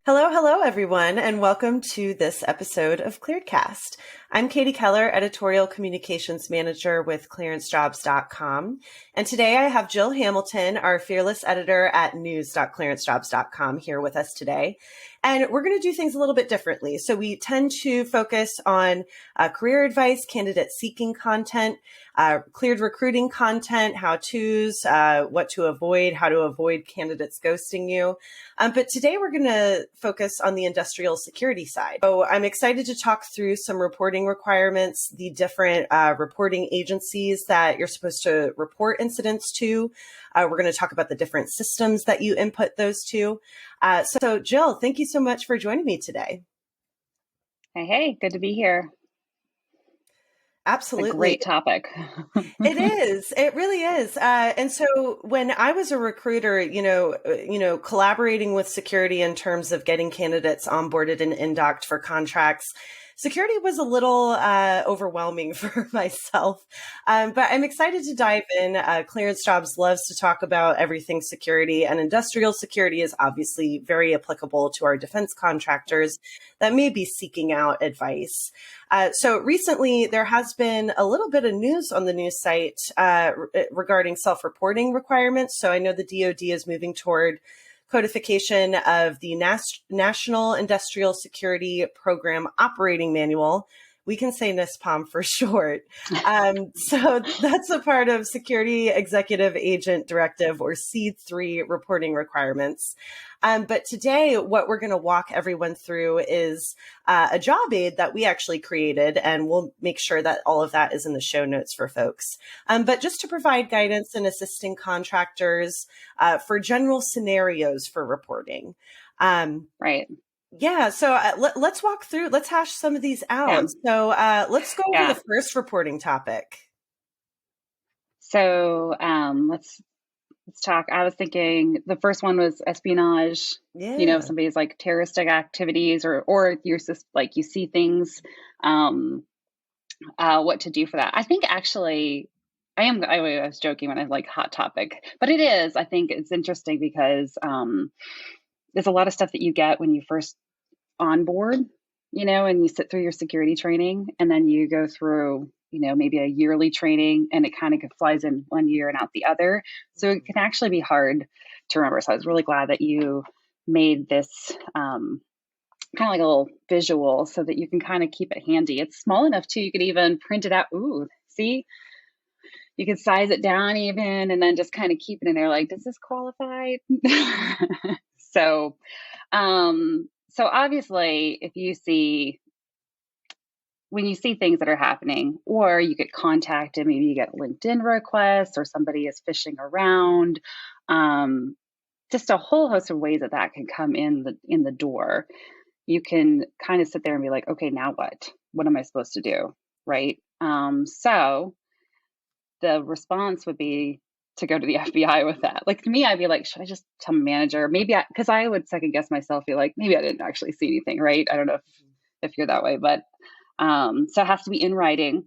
Hello, hello, everyone, and welcome to this episode of ClearedCast. I'm Katie Keller, Editorial Communications Manager with ClearanceJobs.com. And today I have Jill Hamilton, our fearless editor at news.clearancejobs.com, here with us today. And we're going to do things a little bit differently. So we tend to focus on career advice, candidate seeking content, cleared recruiting content, how-tos, what to avoid, how to avoid candidates ghosting you. But today we're going to focus on the industrial security side. So I'm excited to talk through some reporting requirements, the different reporting agencies that you're supposed to report incidents to. We're going to talk about the different systems that you input those to. So Jill, thank you so much for joining me today. Hey, good to be here. Absolutely. A great topic. It is. It really is. And so when I was a recruiter, collaborating with security in terms of getting candidates onboarded and in-docked for contracts, security was a little overwhelming for myself. But I'm excited to dive in. ClearanceJobs loves to talk about everything security, and industrial security is obviously very applicable to our defense contractors that may be seeking out advice. So recently, there has been a little bit of news on the news site regarding self-reporting requirements. So I know the DoD is moving toward codification of the National Industrial Security Program Operating Manual. We can say NISPOM for short. So that's a part of Security Executive Agent Directive, or SEAD3 reporting requirements. But today, what we're going to walk everyone through is a job aid that we actually created, and we'll make sure that all of that is in the show notes for folks. But just to provide guidance and assisting contractors for general scenarios for reporting. Right. Yeah, so let's walk through, let's hash some of these out. Yeah. So let's go over the first reporting topic. So let's talk. I was thinking the first one was espionage. Yeah. You know, if somebody's like terroristic activities, or you're just like you see things, what to do for that. I think actually, I was joking when I was like hot topic, but it is. I think it's interesting because there's a lot of stuff that you get when you first on board, and you sit through your security training, and then you go through, maybe a yearly training, and it kind of flies in one year and out the other. So it can actually be hard to remember. So I was really glad that you made this kind of like a little visual so that you can kind of keep it handy. It's small enough too. You could even print it out. Ooh, see? You could size it down even, and then just kind of keep it in there like, does this qualify? So obviously, when you see things that are happening, or you get contacted, maybe you get LinkedIn requests, or somebody is fishing around, just a whole host of ways that can come in the door. You can kind of sit there and be like, okay, now what? What am I supposed to do? Right? So the response would be to go to the FBI with that. Like, to me, I'd be like, should I just tell my manager? Maybe because I would second guess myself, be like, maybe I didn't actually see anything, right? I don't know if you're that way, but so it has to be in writing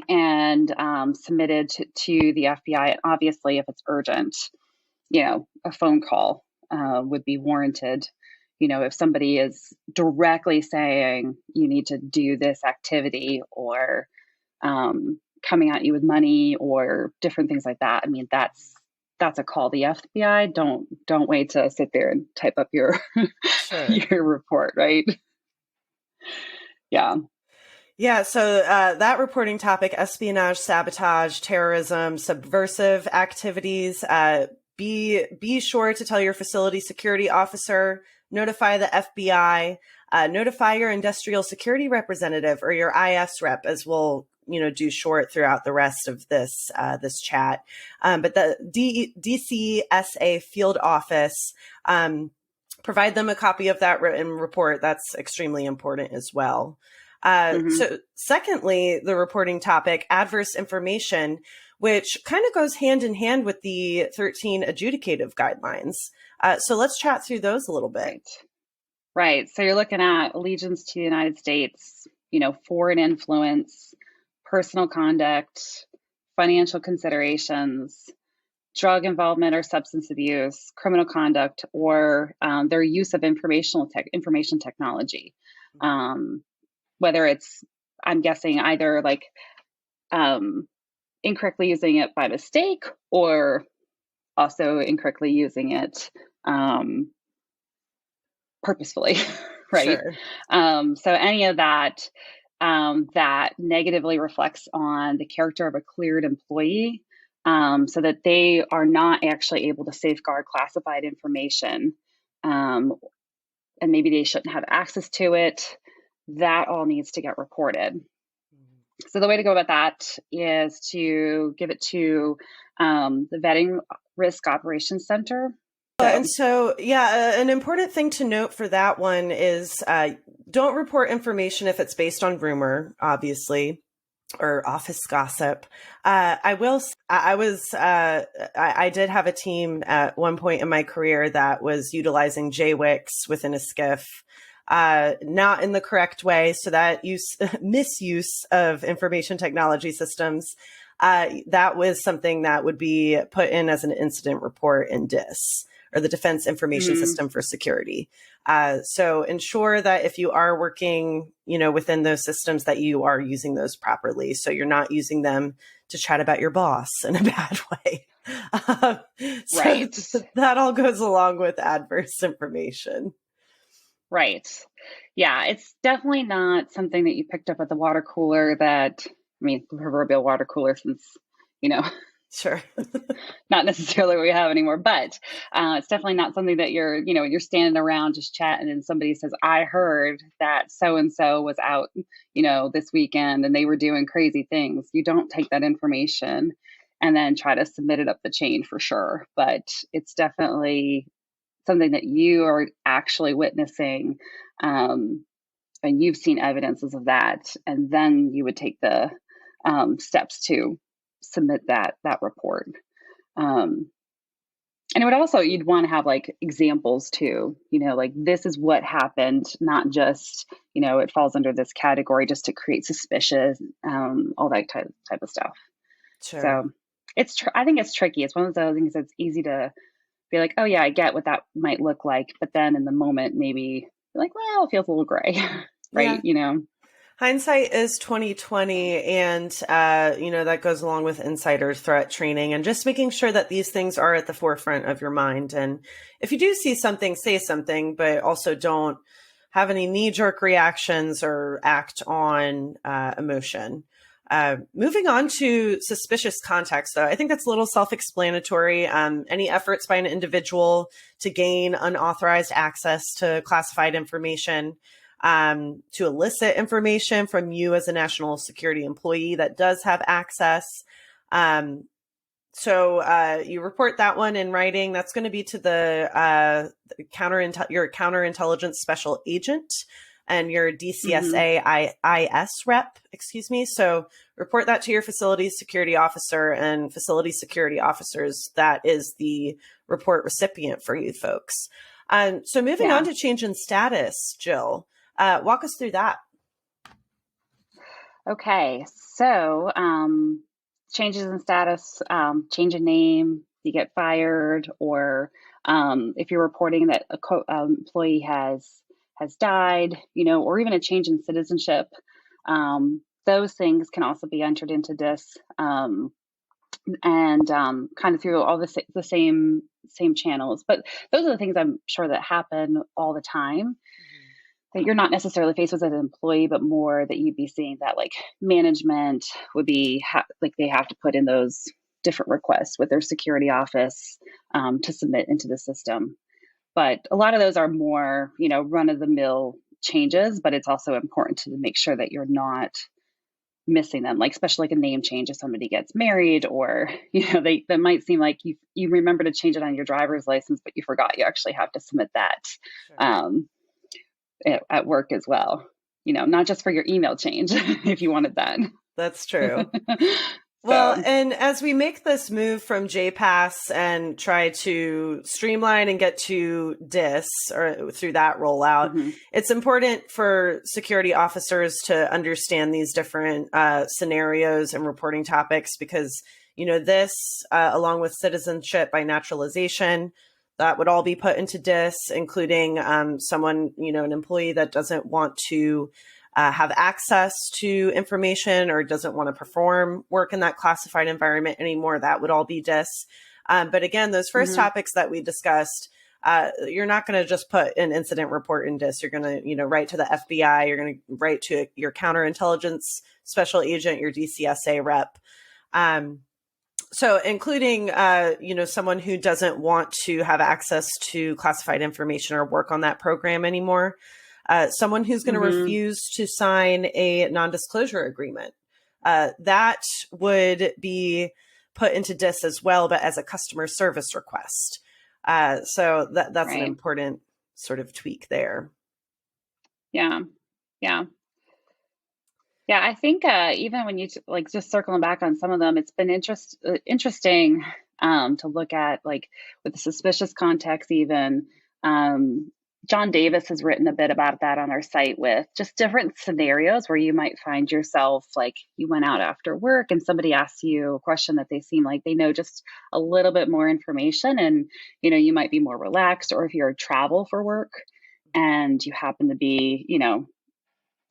and submitted to the FBI. And obviously, if it's urgent, a phone call would be warranted. If somebody is directly saying you need to do this activity, or coming at you with money or different things like that. I mean, that's a call. The FBI, don't wait to sit there and type up your your report, right? Yeah. Yeah. So that reporting topic: espionage, sabotage, terrorism, subversive activities. Be sure to tell your facility security officer, notify the FBI, notify your industrial security representative or your IS rep, as we'll do short throughout the rest of this chat. But the dcsa field office, provide them a copy of that written report. That's extremely important as well. So secondly, the reporting topic, adverse information, which kind of goes hand in hand with the 13 adjudicative guidelines. So let's chat through those a little bit. Right. So you're looking at allegiance to the United States, foreign influence, personal conduct, financial considerations, drug involvement or substance abuse, criminal conduct, or their use of information technology. Whether it's, I'm guessing, either like incorrectly using it by mistake, or also incorrectly using it purposefully, right? Sure. So any of that that negatively reflects on the character of a cleared employee, so that they are not actually able to safeguard classified information, and maybe they shouldn't have access to it, that all needs to get reported. So the way to go about that is to give it to the Vetting Risk Operations Center. And so, yeah, an important thing to note for that one is don't report information if it's based on rumor, obviously, or office gossip. I did have a team at one point in my career that was utilizing JWICs within a skiff, not in the correct way. So that misuse of information technology systems, that was something that would be put in as an incident report in DIS, or the Defense Information System for Security. So ensure that if you are working, within those systems, that you are using those properly. So you're not using them to chat about your boss in a bad way. Right. That all goes along with adverse information. Right. Yeah, it's definitely not something that you picked up at the water cooler the proverbial water cooler, since, Sure. not necessarily what we have anymore, but it's definitely not something that you're standing around just chatting and somebody says, I heard that so-and-so was out, this weekend and they were doing crazy things. You don't take that information and then try to submit it up the chain, for sure. But it's definitely something that you are actually witnessing, and you've seen evidences of that. And then you would take the steps to submit that report. And it would also, you'd want to have like examples too, like this is what happened, not just, it falls under this category, just to create suspicion, all that type of stuff. Sure. So I think it's tricky. It's one of those things that's easy to be like, oh yeah, I get what that might look like. But then in the moment, maybe you're like, well, it feels a little gray, right? Yeah. Hindsight is 2020, and that goes along with insider threat training and just making sure that these things are at the forefront of your mind. And if you do see something, say something, but also don't have any knee-jerk reactions or act on emotion. Moving on to suspicious contacts, though, I think that's a little self-explanatory. Any efforts by an individual to gain unauthorized access to classified information, to elicit information from you as a national security employee that does have access. So you report that one in writing. That's going to be to the your counterintelligence special agent and your dcsa IS rep, excuse me. So report that to your facility security officer, and facility security officers, that is the report recipient for you folks. So moving on to change in status, Jill. Walk us through that. Okay, so changes in status, change in name, you get fired, or if you're reporting that a employee has died, or even a change in citizenship, those things can also be entered into DIS, and kind of through all the same channels. But those are the things I'm sure that happen all the time. That you're not necessarily faced with as an employee, but more that you'd be seeing that like management would be like they have to put in those different requests with their security office to submit into the system. But a lot of those are more, run of the mill changes, but it's also important to make sure that you're not missing them, like especially like a name change if somebody gets married, or that might seem like you remember to change it on your driver's license, but you forgot you actually have to submit that. Sure. At work as well, not just for your email change if you wanted that. That's true. Well, So, and as we make this move from JPass and try to streamline and get to DIS or through that rollout, hmm it's important for security officers to understand these different scenarios and reporting topics because, this, along with citizenship by naturalization, that would all be put into DIS, including someone, an employee that doesn't want to have access to information or doesn't want to perform work in that classified environment anymore. That would all be DIS. But again, those first hmm topics that we discussed, you're not going to just put an incident report in DIS. You're going to, write to the FBI. You're going to write to your counterintelligence special agent, your DCSA rep. So including, someone who doesn't want to have access to classified information or work on that program anymore. Someone who's going to hmm refuse to sign a non-disclosure agreement. That would be put into DIS as well, but as a customer service request. So that's an right. important sort of tweak there. Yeah. Yeah. Yeah, I think even when you like just circling back on some of them, it's been interesting to look at like with the suspicious context. Even John Davis has written a bit about that on our site with just different scenarios where you might find yourself like you went out after work and somebody asks you a question that they seem like they know just a little bit more information, and you might be more relaxed, or if you're travel for work and you happen to be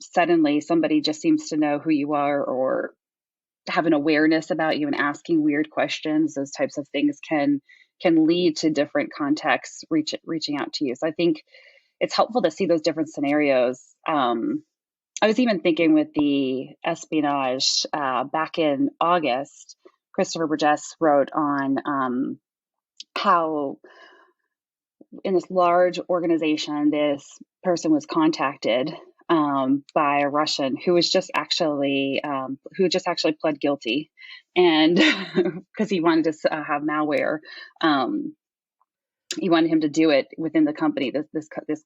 suddenly somebody just seems to know who you are or have an awareness about you and asking weird questions. Those types of things can lead to different contexts reaching out to you. So I think it's helpful to see those different scenarios. I was even thinking with the espionage back in August, Christopher Burgess wrote on how in this large organization, this person was contacted by a Russian who was just actually pled guilty, and because he wanted to have malware, um, he wanted him to do it within the company. This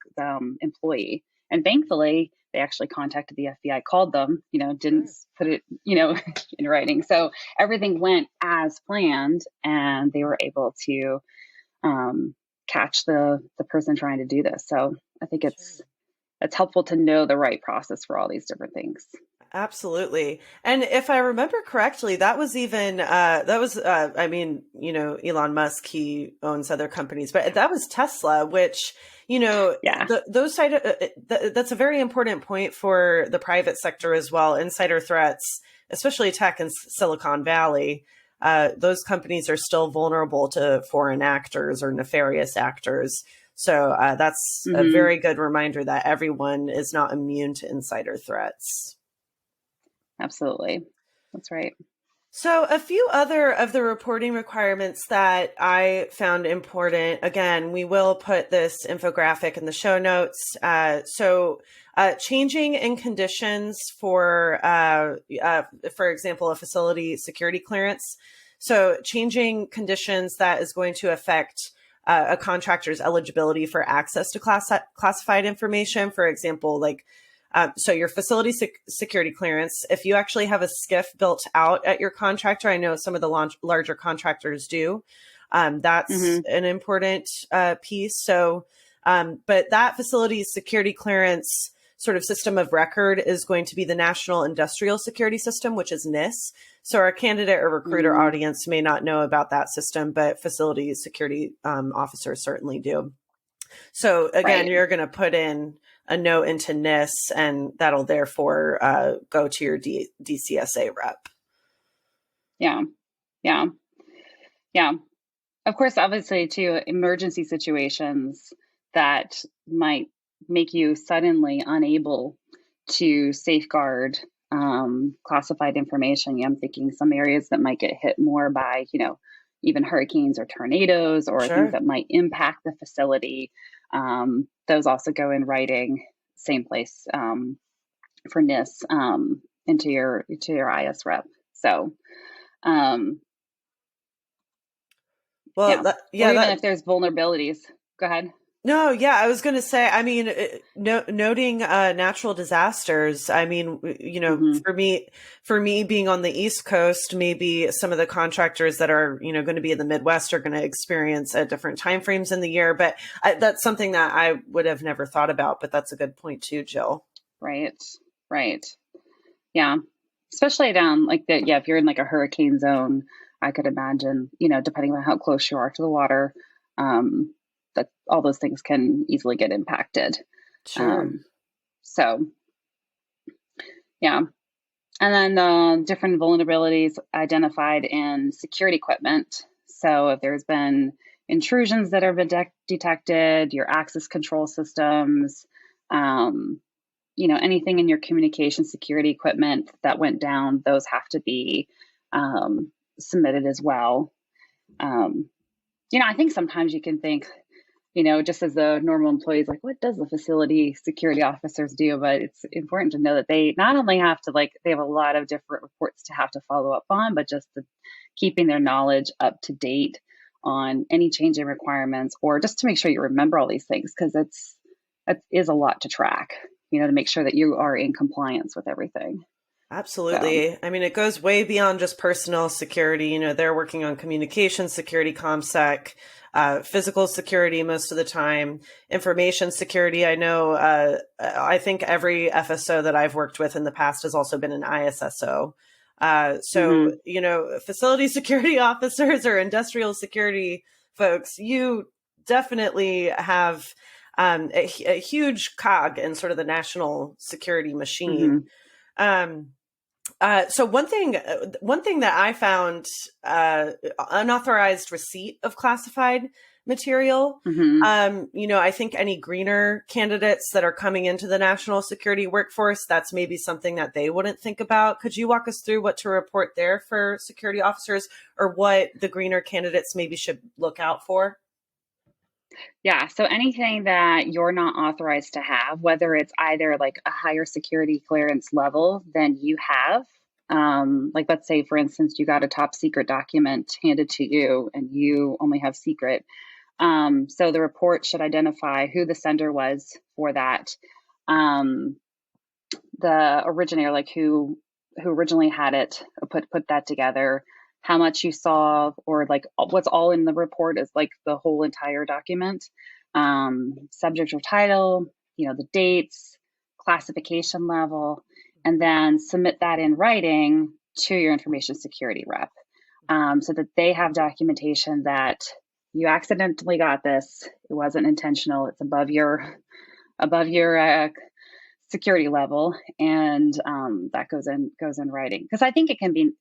employee, and thankfully they actually contacted the FBI, called them, didn't Sure. put it, in writing. So everything went as planned, and they were able to um, catch the person trying to do this. So I think Sure. it's helpful to know the right process for all these different things. Absolutely. And if I remember correctly, that was even, Elon Musk, he owns other companies, but that was Tesla, which, Yeah. those side, that's a very important point for the private sector as well. Insider threats, especially tech in Silicon Valley, those companies are still vulnerable to foreign actors or nefarious actors. So that's a hmm very good reminder that everyone is not immune to insider threats. Absolutely. That's right. So, a few other of the reporting requirements that I found important. Again, we will put this infographic in the show notes. Changing in conditions for example, a facility security clearance. So, changing conditions that is going to affect a contractor's eligibility for access to classified information. For example, so your facility security clearance, if you actually have a SCIF built out at your contractor, I know some of the larger contractors do. That's hmm an important piece. So, but that facility security clearance sort of system of record is going to be the National Industrial Security System, which is NIS. So our candidate or recruiter mm audience may not know about that system, but facility security officers certainly do. So again, Right. you're going to put in a note into NIS, and that'll therefore go to your DCSA rep. Yeah. Yeah. Yeah. Of course, obviously, too, emergency situations that might make you suddenly unable to safeguard classified information. I'm thinking some areas that might get hit more by, even hurricanes or tornadoes or things Sure. that might impact the facility. Those also go in writing, same place for NIS into your IS rep. So, um, Well, yeah. that, Or yeah, even that if there's vulnerabilities. Go ahead. No, yeah, I was going to say, I mean, noting natural disasters. I mean, Hmm. for me being on the East Coast, maybe some of the contractors that are, going to be in the Midwest are going to experience at different timeframes in the year. But that's something that I would have never thought about. But that's a good point too, Jill. Right. Right. Yeah. Especially down like the, yeah, if you're in like a hurricane zone, I could imagine, depending on how close you are to the water, um, that all those things can easily get impacted. Sure. Um, so yeah. And then different vulnerabilities identified in security equipment. So if there's been intrusions that have been detected, your access control systems, um, anything in your communication security equipment that went down, those have to be submitted as well. Um, I think sometimes you can think, just as the normal employees, like, what does the facility security officers do? But it's important to know that they not only have to, like, they have a lot of different reports to have to follow up on, but just keeping their knowledge up to date on any changing requirements, or just to make sure you remember all these things, because it is a lot to track, to make sure that you are in compliance with everything. So, Absolutely. I mean, it goes way beyond just personal security. They're working on communication security, ComSec, physical security most of the time, information security. I know, I think every FSO that I've worked with in the past has also been an ISSO. So, mhm, facility security officers or industrial security folks, you definitely have a huge cog in sort of the national security machine. mhm, Um, so one thing that I found, unauthorized receipt of classified material. mhm. I think any greener candidates that are coming into the national security workforce, that's maybe something that they wouldn't think about. Could you walk us through what to report there for security officers, or what the greener candidates maybe should look out for? Yeah, so anything that you're not authorized to have, whether it's either like a higher security clearance level than you have, like let's say, for instance, you got a top secret document handed to you and you only have secret. So the report should identify who the sender was for that, um, the originator, like who originally had it, put that together, how much you saw, or like what's all in the report is like the whole entire document, subject or title, the dates, classification level, and then submit that in writing to your information security rep, so that they have documentation that you accidentally got this, it wasn't intentional, it's above your security level, and that goes in writing, because I think it can be,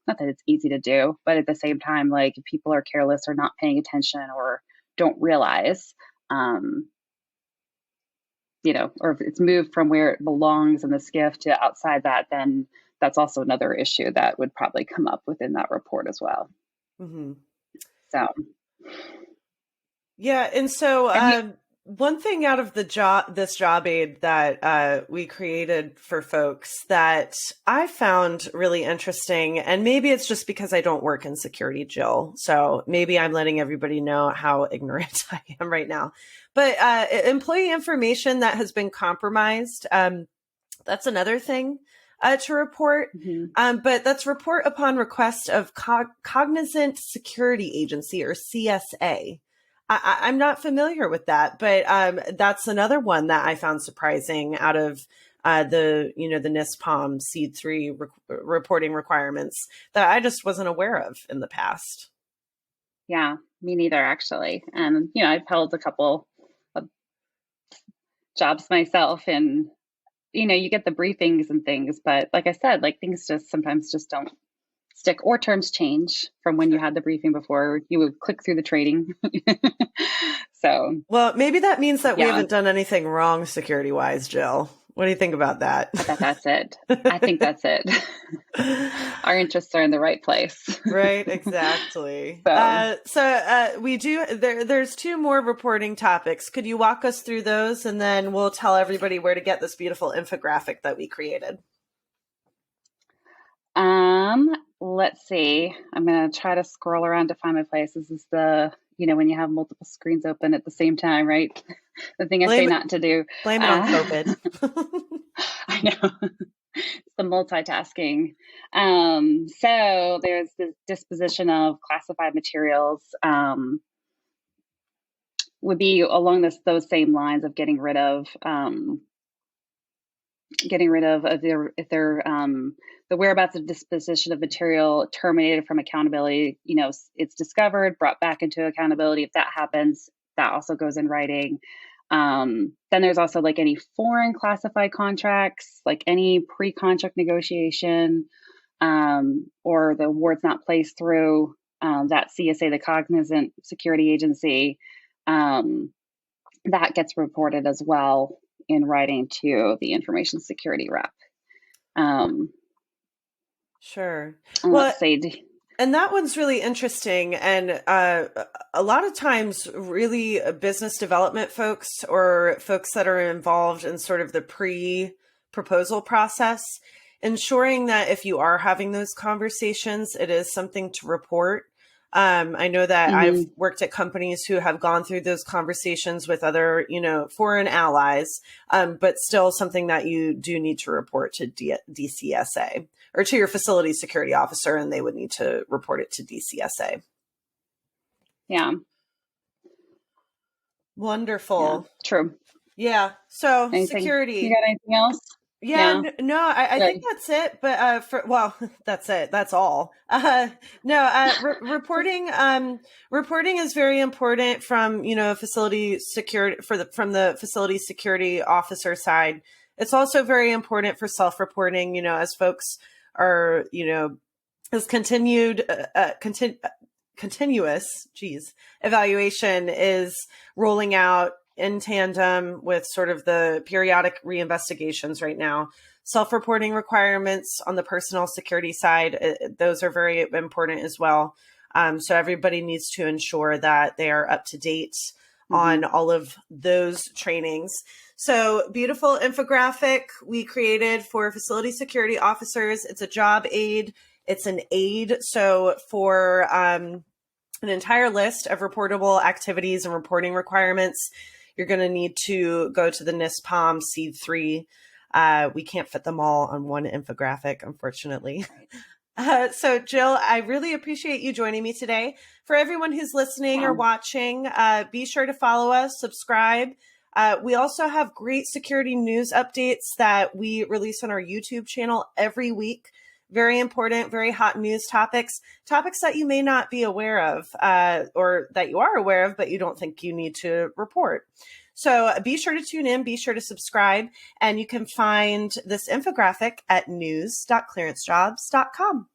not that it's easy to do, but at the same time, like if people are careless or not paying attention or don't realize, um, or if it's moved from where it belongs in the skiff to outside that, then that's also another issue that would probably come up within that report as well. Mm-hmm. So, Yeah, and so and you, one thing out of this job aid that we created for folks that I found really interesting, and maybe it's just because I don't work in security, Jill. So maybe I'm letting everybody know how ignorant I am right now. But employee information that has been compromised, that's another thing to report. mhm. But that's report upon request of Cognizant Security Agency, or CSA. I'm not familiar with that, but that's another one that I found surprising out of the NISPOM Seed 3 reporting requirements that I just wasn't aware of in the past. Yeah, me neither, actually. And I've held a couple of jobs myself, and you get the briefings and things, but like I said, like things just sometimes just don't stick, or terms change from when you Sure. had the briefing before you would click through the trading. So, Well, maybe that means that we yeah, haven't done anything wrong security wise, Jill. What do you think about that? I bet that's it. I think that's it. Our interests are in the right place. Right, exactly. So, We do there's two more reporting topics. Could you walk us through those, and then we'll tell everybody where to get this beautiful infographic that we created? let's see. I'm gonna try to scroll around to find my place. This is the when you have multiple screens open at the same time, right? The thing I say Blame, not to do. blame it on COVID. I know. It's the multitasking. So there's the disposition of classified materials, would be along those same lines of getting rid of if they're the whereabouts of disposition of material terminated from accountability. It's discovered, brought back into accountability. If that happens, that also goes in writing. Then there's also like any foreign classified contracts, like any pre-contract negotiation, or the award's not placed through that CSA, the Cognizant Security Agency. That gets reported as well in writing to the information security rep. Sure. And Well, let's say, and that one's really interesting. And a lot of times, really business development folks or folks that are involved in sort of the pre-proposal process, ensuring that if you are having those conversations, it is something to report. I know that I've worked at companies who have gone through those conversations with other, foreign allies, but still something that you do need to report to DCSA or to your facility security officer, and they would need to report it to DCSA. Yeah. Wonderful. Yeah, true. Yeah. So anything, security. You got anything else? Yeah, no, I think that's it. But that's it. That's all. Reporting. Reporting is very important from facility security from the facility security officer side. It's also very important for self-reporting. As folks are as continuous evaluation is rolling out in tandem with sort of the periodic reinvestigations right now. Self-reporting requirements on the personnel security side, those are very important as well. So everybody needs to ensure that they are up to date on all of those trainings. So beautiful infographic we created for facility security officers. It's a job aid. It's an aid. So for an entire list of reportable activities and reporting requirements, you're going to need to go to the NISPOM Seed 3. We can't fit them all on one infographic, unfortunately. So Jill, I really appreciate you joining me today. For everyone who's listening or watching, be sure to follow us, subscribe. We also have great security news updates that we release on our YouTube channel every week. Very important, very hot news topics that you may not be aware of, or that you are aware of, but you don't think you need to report. So be sure to tune in, be sure to subscribe, and you can find this infographic at news.clearancejobs.com.